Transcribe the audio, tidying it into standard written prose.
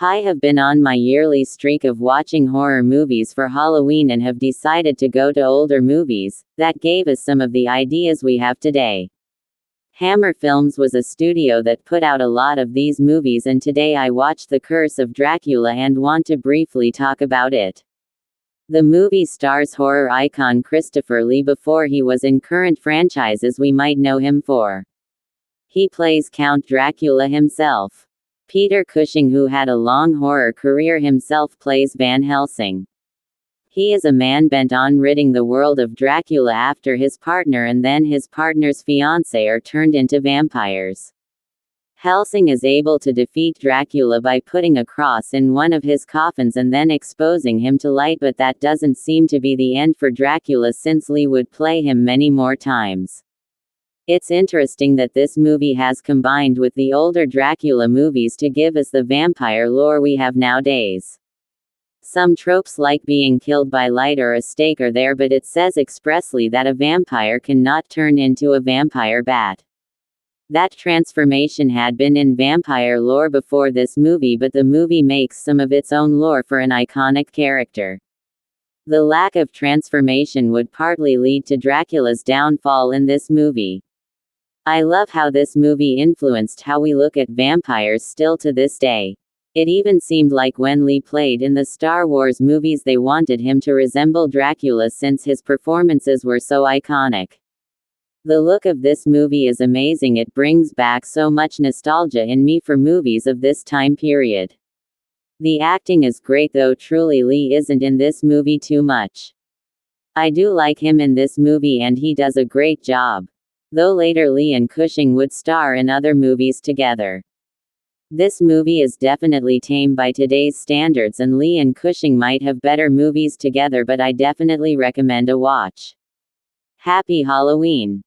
I have been on my yearly streak of watching horror movies for Halloween and have decided to go to older movies that gave us some of the ideas we have today. Hammer Films was a studio that put out a lot of these movies, and today I watched The Curse of Dracula and want to briefly talk about it. The movie stars horror icon Christopher Lee before he was in current franchises we might know him for. He plays Count Dracula himself. Peter Cushing, who had a long horror career himself, plays Van Helsing. He is a man bent on ridding the world of Dracula after his partner and then his partner's fiancé are turned into vampires. Helsing is able to defeat Dracula by putting a cross in one of his coffins and then exposing him to light, but that doesn't seem to be the end for Dracula, since Lee would play him many more times. It's interesting that this movie has combined with the older Dracula movies to give us the vampire lore we have nowadays. Some tropes like being killed by light or a stake are there, but it says expressly that a vampire cannot turn into a vampire bat. That transformation had been in vampire lore before this movie, but the movie makes some of its own lore for an iconic character. The lack of transformation would partly lead to Dracula's downfall in this movie. I love how this movie influenced how we look at vampires still to this day. It even seemed like when Lee played in the Star Wars movies they wanted him to resemble Dracula since his performances were so iconic. The look of this movie is amazing. It brings back so much nostalgia in me for movies of this time period. The acting is great, though truly Lee isn't in this movie too much. I do like him in this movie and he does a great job. Though later Lee and Cushing would star in other movies together. This movie is definitely tame by today's standards, and Lee and Cushing might have better movies together, but I definitely recommend a watch. Happy Halloween!